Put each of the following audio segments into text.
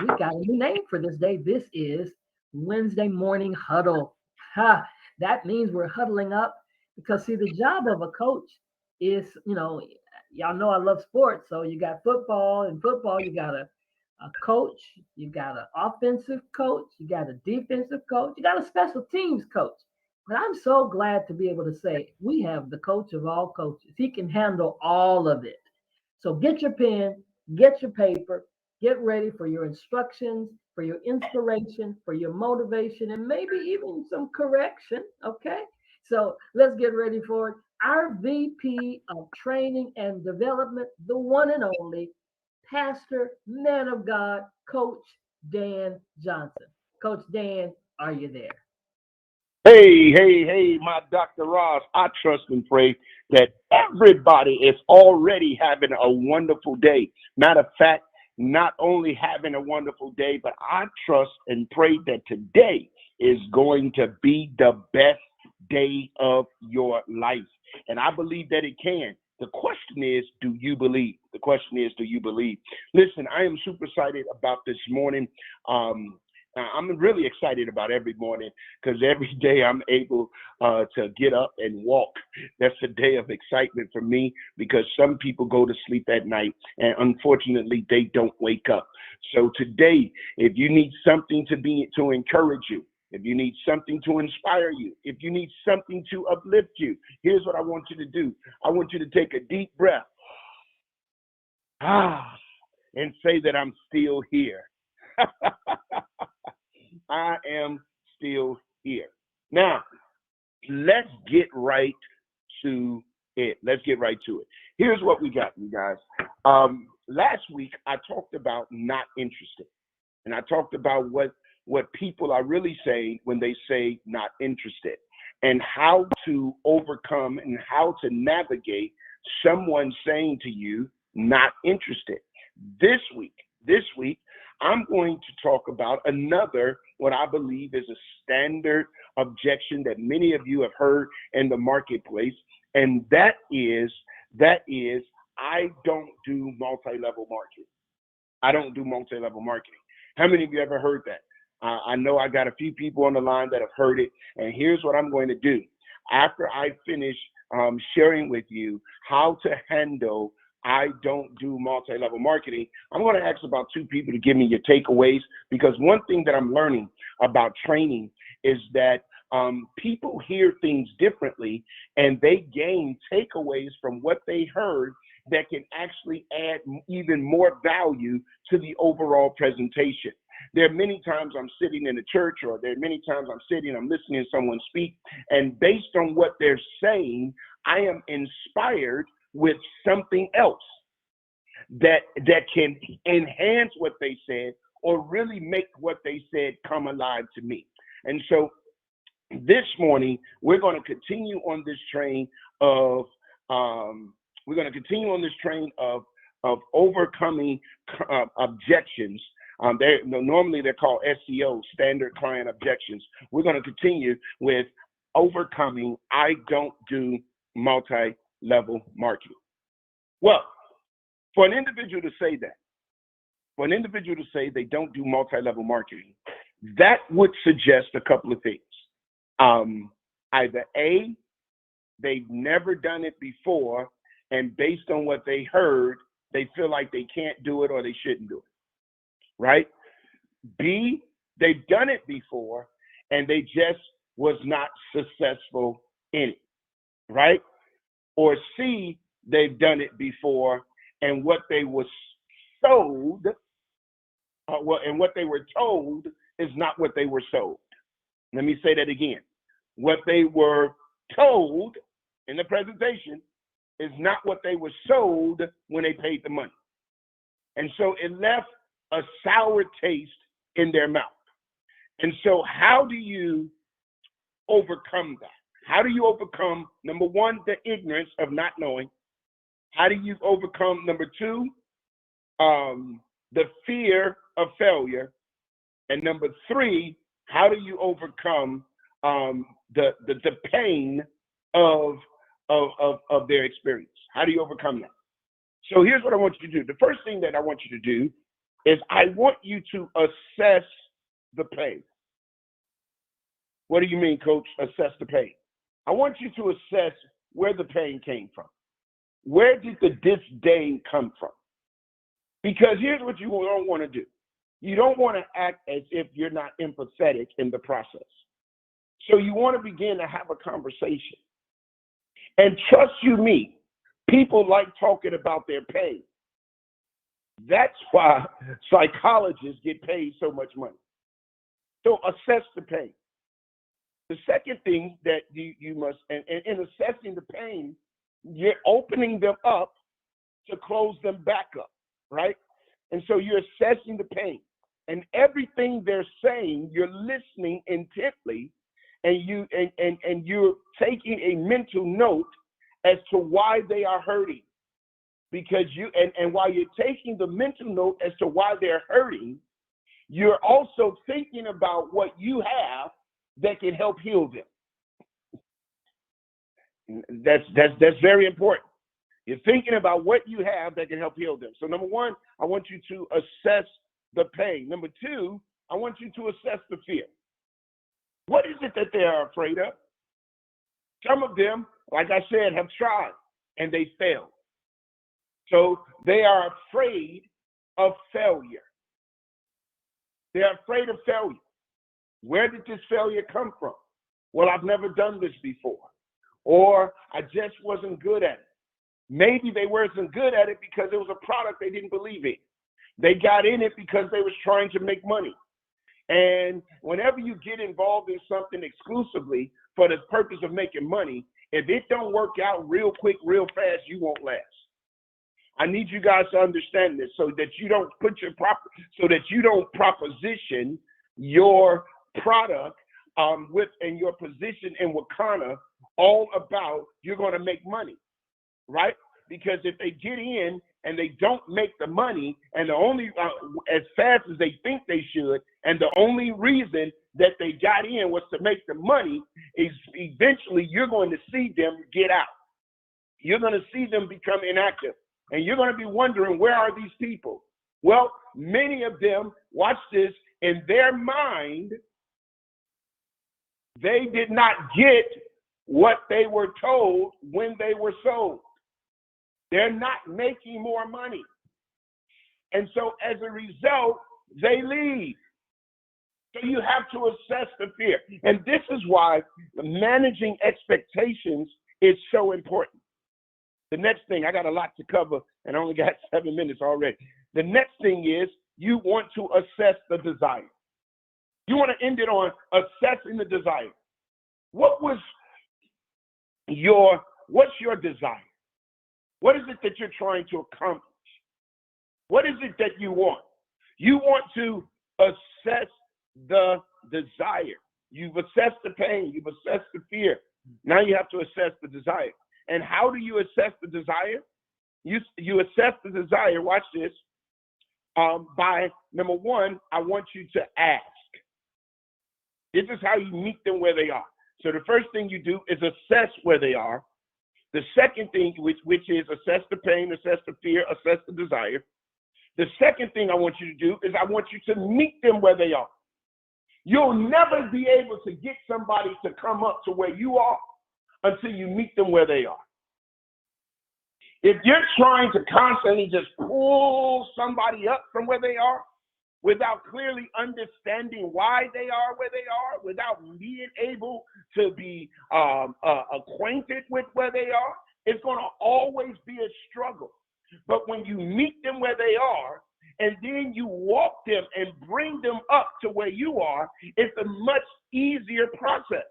We got a new name for this day. This is Wednesday morning huddle. Ha! That means we're huddling up because see, the job of a coach is, y'all know I love sports. So you got football, and football you got a coach, you got an offensive coach, you got a defensive coach, you got a special teams coach. But I'm so glad to be able to say we have the coach of all coaches. He can handle all of it. So get your pen, get your paper, get ready for your instructions, for your inspiration, for your motivation, and maybe even some correction. Okay. So let's get ready for it. Our VP of Training and Development, the one and only Pastor, man of God, Coach Dan Johnson. Coach Dan, are you there? Hey, my Dr. Ross. I trust and pray that everybody is already having a wonderful day. Matter of fact, not only having a wonderful day, but I trust and pray that today is going to be the best day of your life. And I believe that it can. The question is, do you believe? The question is, do you believe? Listen, I am super excited about this morning. I'm really excited about every morning because every day I'm able to get up and walk. That's a day of excitement for me because some people go to sleep at night and unfortunately they don't wake up. So today, if you need something to encourage you, if you need something to inspire you, if you need something to uplift you, here's what I want you to do. I want you to take a deep breath and say that I'm still here. I am still here. Now, let's get right to it. Let's get right to it. Here's what we got, you guys. Last week, I talked about not interested. And I talked about what people are really saying when they say not interested and how to overcome and how to navigate someone saying to you, not interested. This week, I'm going to talk about another, what I believe is a standard objection that many of you have heard in the marketplace, and that is, I don't do multi-level marketing. I don't do multi-level marketing. How many of you ever heard that? I know I got a few people on the line that have heard it, and here's what I'm going to do. After I finish sharing with you how to handle I don't do multi-level marketing, I'm going to ask about two people to give me your takeaways, because one thing that I'm learning about training is that people hear things differently and they gain takeaways from what they heard that can actually add even more value to the overall presentation. There are many times I'm sitting in a church, or there are many times I'm listening to someone speak, and based on what they're saying, I am inspired with something else that can enhance what they said or really make what they said come alive to me. And so this morning, we're going to continue on this train of overcoming objections. Normally they're called SCO, standard client objections. We're going to continue with overcoming I don't do multi-level marketing. Well, for an individual to say they don't do multi-level marketing, that would suggest a couple of things. Either A, they've never done it before, and based on what they heard, they feel like they can't do it or they shouldn't do it, right? B, they've done it before, and they just was not successful in it, right? Or C, they've done it before, and what they were sold, and what they were told is not what they were sold. Let me say that again. What they were told in the presentation is not what they were sold when they paid the money. And so it left a sour taste in their mouth. And so how do you overcome that? How do you overcome, number one, the ignorance of not knowing? How do you overcome, number two, the fear of failure? And number three, how do you overcome the pain of their experience? How do you overcome that? So here's what I want you to do. The first thing that I want you to do is I want you to assess the pain. What do you mean, coach, assess the pain? I want you to assess where the pain came from. Where did the disdain come from? Because here's what you don't want to do. You don't want to act as if you're not empathetic in the process. So you want to begin to have a conversation. And trust you me, people like talking about their pain. That's why psychologists get paid so much money. So assess the pain. The second thing that you must, and in assessing the pain, you're opening them up to close them back up, right? And so you're assessing the pain. And everything they're saying, you're listening intently, and you're taking a mental note as to why they are hurting. Because and while you're taking the mental note as to why they're hurting, you're also thinking about what you have that can help heal them. That's very important. You're thinking about what you have that can help heal them. So number one, I want you to assess the pain. Number two, I want you to assess the fear. What is it that they are afraid of? Some of them, like I said, have tried and they failed. So they are afraid of failure. They're afraid of failure. Where did this failure come from? Well, I've never done this before. Or I just wasn't good at it. Maybe they weren't good at it because it was a product they didn't believe in. They got in it because they was trying to make money. And whenever you get involved in something exclusively for the purpose of making money, if it don't work out real quick, real fast, you won't last. I need you guys to understand this so that you don't proposition your product and your position in Wakana all about you're going to make money, right? Because if they get in and they don't make the money, and the only as fast as they think they should, and the only reason that they got in was to make the money, is eventually you're going to see them get out. You're going to see them become inactive, and you're going to be wondering, where are these people? Well, many of them, watch this, in their mind, they did not get what they were told when they were sold. They're not making more money. And so as a result, they leave. So you have to assess the fear. And this is why managing expectations is so important. The next thing, I got a lot to cover, and I only got 7 minutes already. The next thing is you want to assess the desire. You want to end it on assessing the desire. What's your desire? What is it that you're trying to accomplish? What is it that you want? You want to assess the desire. You've assessed the pain. You've assessed the fear. Now you have to assess the desire. And how do you assess the desire? You assess the desire, watch this, by, number one, I want you to ask. This is how you meet them where they are. So the first thing you do is assess where they are. The second thing, which is assess the pain, assess the fear, assess the desire. The second thing I want you to do is I want you to meet them where they are. You'll never be able to get somebody to come up to where you are until you meet them where they are. If you're trying to constantly just pull somebody up from where they are without clearly understanding why they are where they are, without being able to be acquainted with where they are, it's going to always be a struggle. But when you meet them where they are, and then you walk them and bring them up to where you are, it's a much easier process.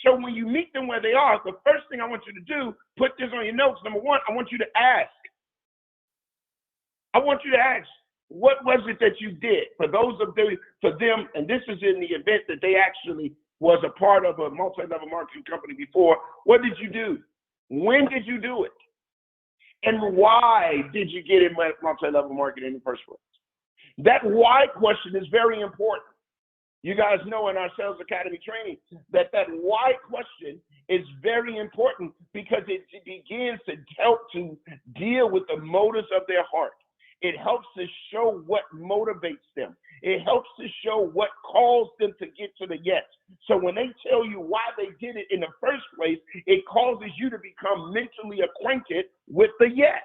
So when you meet them where they are, the first thing I want you to do, put this on your notes. Number one, I want you to ask. I want you to ask, what was it that you did? For them, and this is in the event that they actually was a part of a multi-level marketing company before, what did you do? When did you do it? And why did you get in multi-level marketing in the first place? That why question is very important. You guys know in our Sales Academy training that why question is very important because it begins to help to deal with the motives of their heart. It helps to show what motivates them. It helps to show what caused them to get to the yes. So when they tell you why they did it in the first place, it causes you to become mentally acquainted with the yes.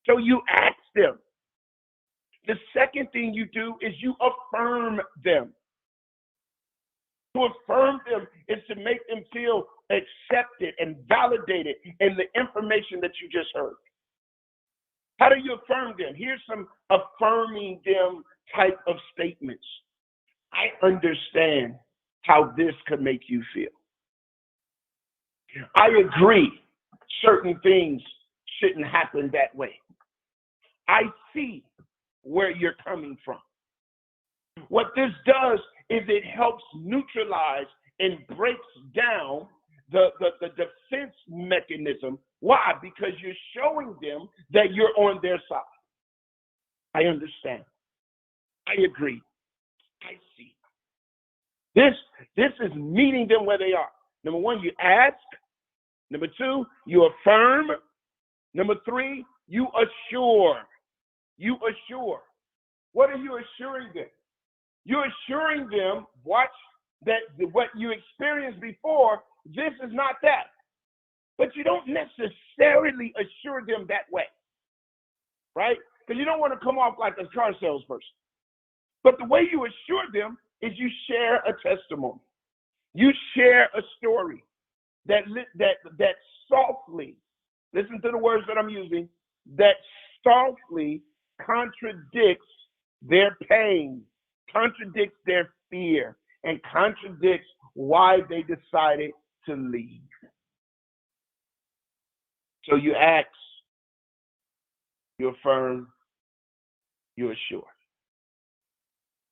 So you ask them. The second thing you do is you affirm them. To affirm them is to make them feel accepted and validated in the information that you just heard. How do you affirm them? Here's some affirming them type of statements. I understand how this could make you feel. I agree certain things shouldn't happen that way. I see where you're coming from. What this does is it helps neutralize and breaks down the defense mechanism. Why? Because you're showing them that you're on their side. I understand. I agree. I see. This is meeting them where they are. Number one, you ask. Number two, you affirm. Number three, you assure. You assure. What are you assuring them? You're assuring them, watch, that what you experienced before, this is not that. But you don't necessarily assure them that way, right? Because you don't want to come off like a car salesperson. But the way you assure them is you share a testimony. You share a story that softly, listen to the words that I'm using, that softly contradicts their pain, contradicts their fear, and contradicts why they decided to leave. So you ask, you affirm, you assure.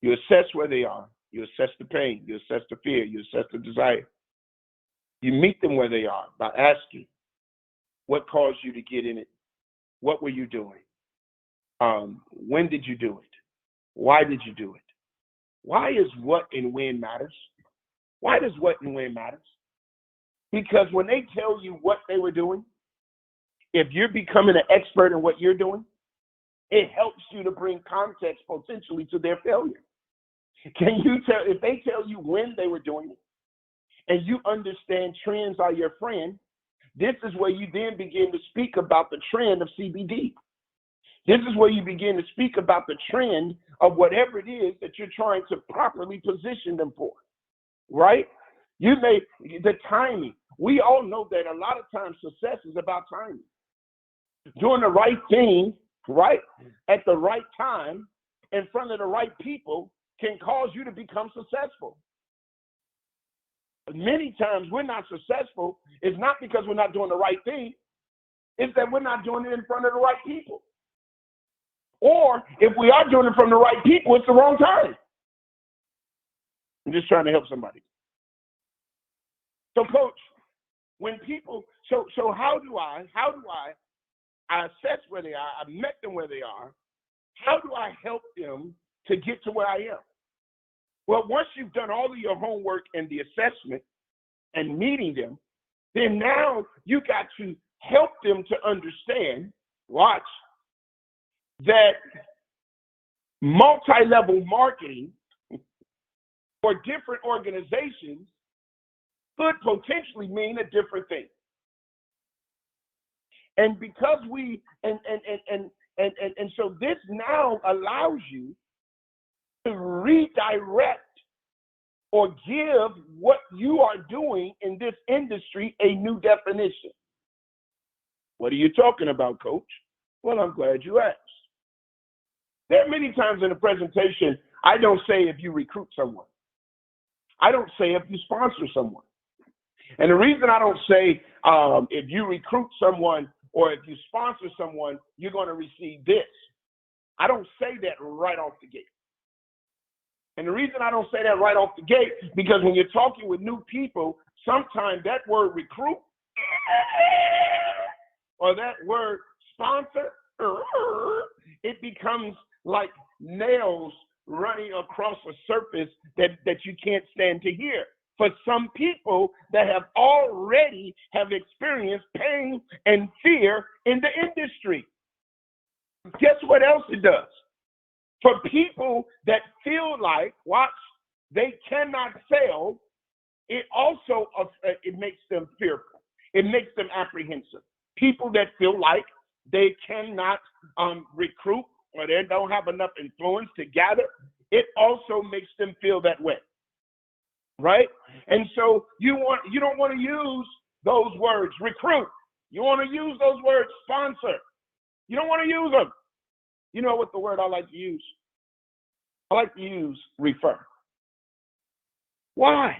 You assess where they are. You assess the pain. You assess the fear. You assess the desire. You meet them where they are by asking, what caused you to get in it? What were you doing? When did you do it? Why did you do it? Why is what and when matters? Why does what and when matters? Because when they tell you what they were doing, if you're becoming an expert in what you're doing, it helps you to bring context potentially to their failure. Can you tell, if they tell you when they were doing it, and you understand trends are your friend, this is where you then begin to speak about the trend of CBD. This is where you begin to speak about the trend of whatever it is that you're trying to properly position them for, right? The timing. We all know that a lot of times success is about timing. Doing the right thing, right, at the right time, in front of the right people can cause you to become successful. Many times we're not successful. It's not because we're not doing the right thing. It's that we're not doing it in front of the right people. Or if we are doing it from the right people, it's the wrong time. I'm just trying to help somebody. So, coach, when people, so how do I assess where they are? I met them where they are. How do I help them to get to where I am? Well, once you've done all of your homework and the assessment and meeting them, then now you got to help them to understand, watch, that multi-level marketing for different organizations could potentially mean a different thing. And because so this now allows you to redirect or give what you are doing in this industry a new definition. What are you talking about, coach? Well, I'm glad you asked. There are many times in a presentation, I don't say if you recruit someone. I don't say if you sponsor someone. And the reason I don't say if you recruit someone or if you sponsor someone, you're going to receive this. I don't say that right off the gate. And the reason I don't say that right off the gate, because when you're talking with new people, sometimes that word recruit or that word sponsor, it becomes like nails running across a surface that you can't stand to hear. For some people that have already have experienced pain and fear in the industry. Guess what else it does? For people that feel like, watch, they cannot fail, it also it makes them fearful. It makes them apprehensive. People that feel like they cannot recruit or they don't have enough influence to gather, it also makes them feel that way, right? And so you don't want to use those words, recruit. You want to use those words, sponsor. You don't want to use them. You know what the word I like to use? I like to use refer. Why?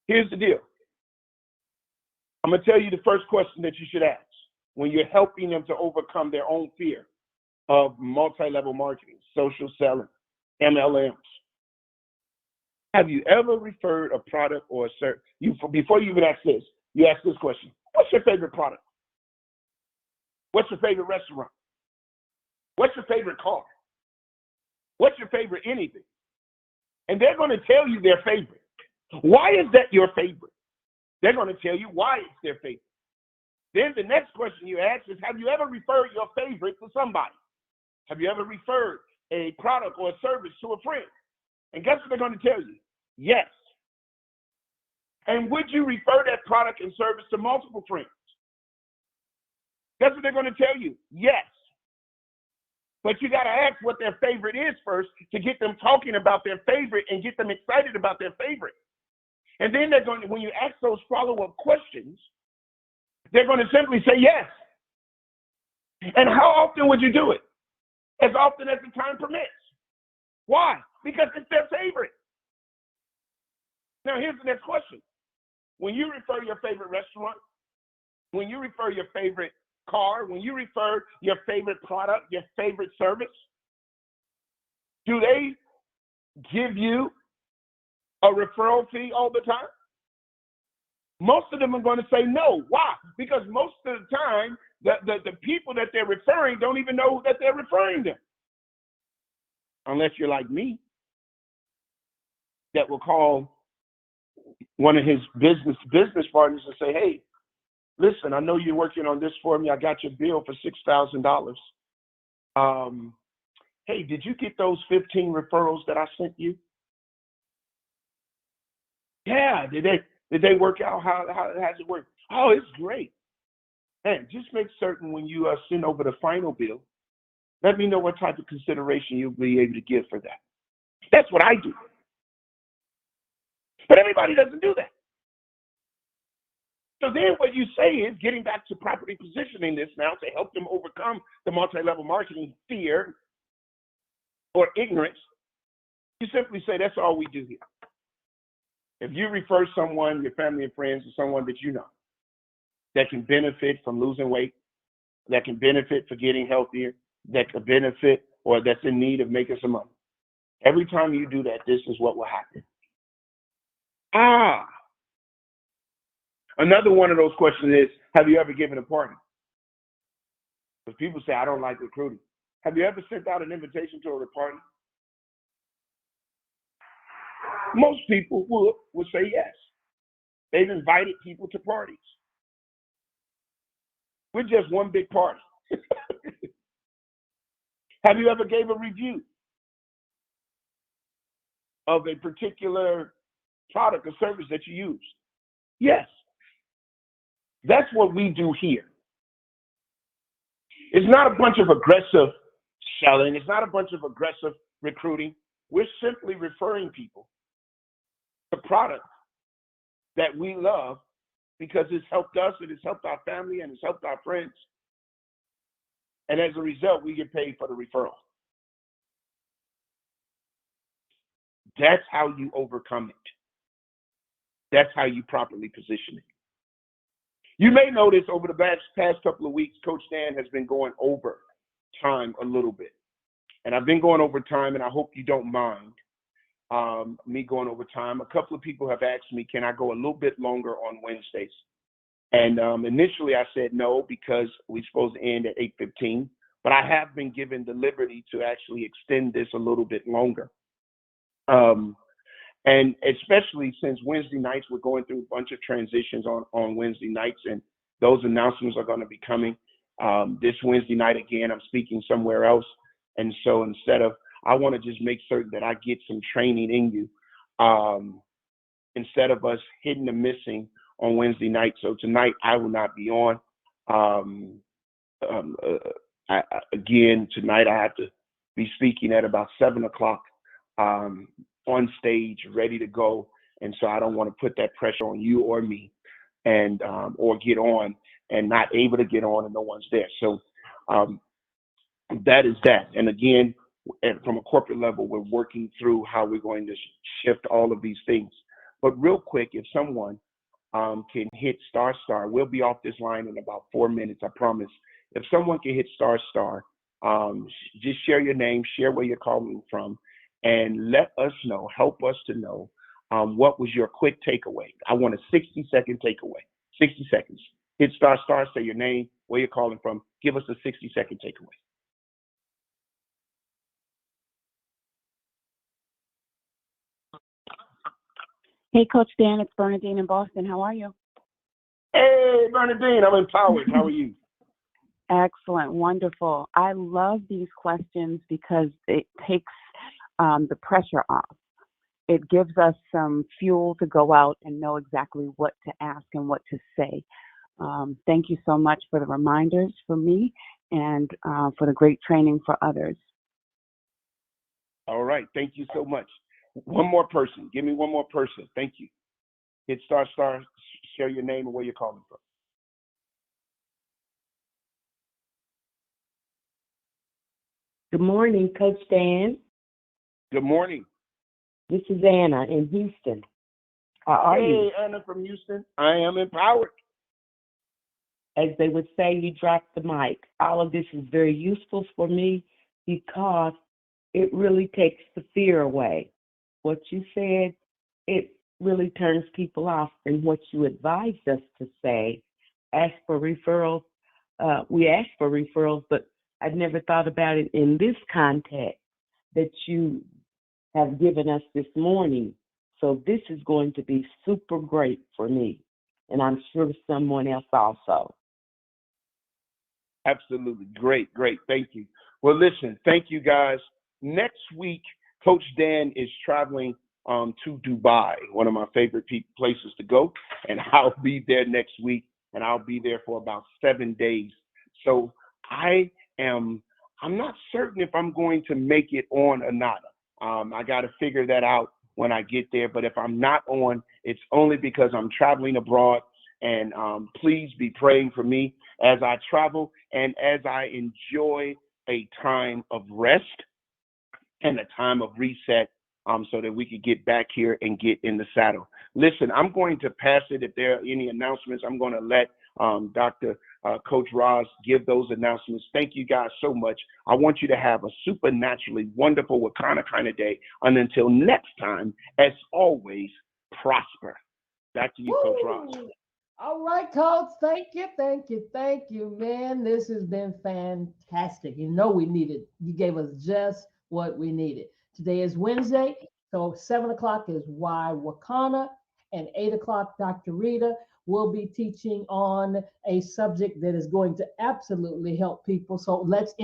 Here's the deal. I'm going to tell you the first question that you should ask when you're helping them to overcome their own fear of multi-level marketing, social selling, MLMs. Have you ever referred a product or a service? Before you even ask this, you ask this question. What's your favorite product? What's your favorite restaurant? What's your favorite car? What's your favorite anything? And they're going to tell you their favorite. Why is that your favorite? They're going to tell you why it's their favorite. Then the next question you ask is, have you ever referred your favorite to somebody? Have you ever referred a product or a service to a friend? And guess what they're going to tell you? Yes. And would you refer that product and service to multiple friends? Guess what they're going to tell you? Yes. But you got to ask what their favorite is first to get them talking about their favorite and get them excited about their favorite. And then they're going to, when you ask those follow-up questions, they're going to simply say yes. And how often would you do it? As often as the time permits. Why? Because it's their favorite. Now, here's the next question. When you refer your favorite restaurant, when you refer your favorite car, when you refer your favorite product, your favorite service, do they give you a referral fee all the time? Most of them are going to say no. Why? Because most of the time, the people that they're referring don't even know that they're referring them. Unless you're like me, that will call one of his business partners and say, hey, listen, I know you're working on this for me. I got your bill for $6,000. Hey, did you get those 15 referrals that I sent you? Yeah, did they work out? How has it worked? Oh, it's great. Man, just make certain when you send over the final bill, let me know what type of consideration you'll be able to give for that. That's what I do. But everybody doesn't do that. So then what you say is, getting back to properly positioning this now to help them overcome the multi-level marketing fear or ignorance, you simply say, that's all we do here. If you refer someone, your family and friends, to someone that you know that can benefit from losing weight, that can benefit for getting healthier, that can benefit or that's in need of making some money, every time you do that, this is what will happen. Another one of those questions is, have you ever given a party? Because people say, I don't like recruiting. Have you ever sent out an invitation to a party? Most people would say yes. They've invited people to parties. We're just one big party. Have you ever gave a review of a particular product or service that you use? Yes. That's what we do here. It's not a bunch of aggressive selling. It's not a bunch of aggressive recruiting. We're simply referring people to products that we love because it's helped us, and it's helped our family, and it's helped our friends. And as a result, we get paid for the referral. That's how you overcome it. That's how you properly position it. You may notice over the past couple of weeks, Coach Dan has been going over time a little bit. And I've been going over time, and I hope you don't mind me going over time. A couple of people have asked me, can I go a little bit longer on Wednesdays? And initially I said no, because we're supposed to end at 8:15. But I have been given the liberty to actually extend this a little bit longer. And especially since Wednesday nights, we're going through a bunch of transitions on Wednesday nights, and those announcements are going to be coming. This Wednesday night again, I'm speaking somewhere else, and so I want to just make certain that I get some training in you. Instead of us hitting and missing on Wednesday night. So tonight I will not be on. Um, um, uh, Again, tonight I have to be speaking at about 7 o'clock um, on stage, ready to go. And so I don't want to put that pressure on you or me, and or get on and not able to get on and no one's there. So um, that is that. And again, from a corporate level, we're working through how we're going to shift all of these things. But real quick, if someone can hit star star, we'll be off this line in about 4 minutes, I promise. If someone can hit star star, just share your name, share where you're calling from, and let us know, help us to know what was your quick takeaway. I want a 60-second takeaway. 60 seconds. Hit star star, say your name, where you're calling from. Give us a 60-second takeaway. Hey, Coach Dan, it's Bernadine in Boston. How are you? Hey, Bernadine, I'm empowered. How are you? Excellent, wonderful. I love these questions because it takes the pressure off. It gives us some fuel to go out and know exactly what to ask and what to say. Thank you so much for the reminders for me and for the great training for others. All right. Thank you so much. One more person. Give me one more person. Thank you. Hit star star, share your name and where you're calling from. Good morning, Coach Dan. Good morning. This is Anna in Houston. How are you? Hey, Anna from Houston. I am empowered. As they would say, you dropped the mic. All of this is very useful for me because it really takes the fear away. What you said, it really turns people off. And what you advised us to say, ask for referrals. We asked for referrals, but I'd never thought about it in this context that you have given us this morning. So this is going to be super great for me, and I'm sure someone else also. Absolutely. Great. Thank you. Well, listen, thank you guys. Next week, Coach Dan is traveling to Dubai, one of my favorite places to go, and I'll be there next week, and I'll be there for about 7 days. So I'm not certain if I'm going to make it on or not. I got to figure that out when I get there. But if I'm not on, it's only because I'm traveling abroad. And please be praying for me as I travel and as I enjoy a time of rest and a time of reset, so that we could get back here and get in the saddle. Listen, I'm going to pass it. If there are any announcements, I'm going to let Dr. Coach Roz give those announcements. Thank you guys so much. I want you to have a supernaturally wonderful Wakanda kind of day. And until next time, as always, prosper. Back to you, Coach Roz. All right, Coach. Thank you, man. This has been fantastic. You know we needed. You gave us just what we needed. Today is Wednesday, so 7 o'clock is Why Wakana, and 8 o'clock, Dr. Rita will be teaching on a subject that is going to absolutely help people. So let's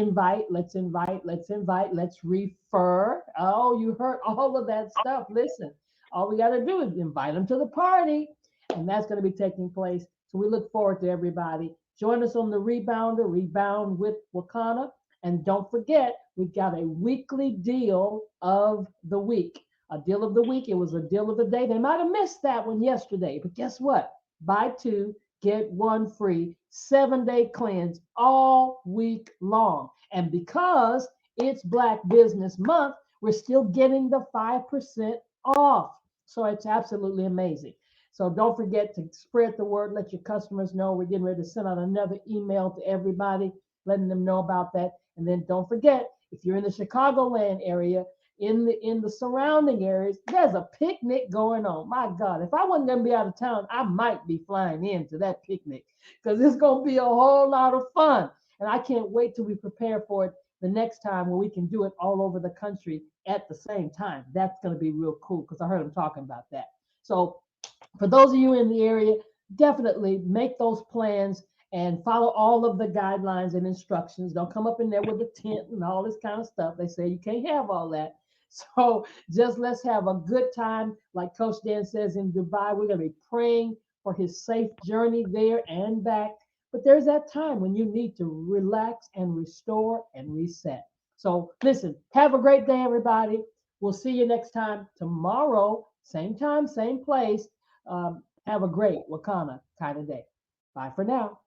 refer. Oh, you heard all of that stuff. Listen, all we got to do is invite them to the party, and that's going to be taking place. So we look forward to everybody. Join us on the Rebounder, Rebound with Wakana. And don't forget, we've got a weekly deal of the week. A deal of the week. It was a deal of the day. They might have missed that one yesterday, but guess what? Buy two, get one free, 7-day cleanse all week long. And because it's Black Business Month, we're still getting the 5% off. So it's absolutely amazing. So don't forget to spread the word, let your customers know. We're getting ready to send out another email to everybody, letting them know about that. And then don't forget, if you're in the Chicagoland area, in the surrounding areas, there's a picnic going on. My God, if I wasn't gonna be out of town, I might be flying into that picnic because it's gonna be a whole lot of fun. And I can't wait till we prepare for it the next time when we can do it all over the country at the same time. That's gonna be real cool because I heard them talking about that. So for those of you in the area, definitely make those plans and follow all of the guidelines and instructions. Don't come up in there with a tent and all this kind of stuff. They say you can't have all that. So just let's have a good time. Like Coach Dan says in Dubai, we're going to be praying for his safe journey there and back. But there's that time when you need to relax and restore and reset. So listen, have a great day, everybody. We'll see you next time tomorrow, same time, same place. Have a great Wakana kind of day. Bye for now.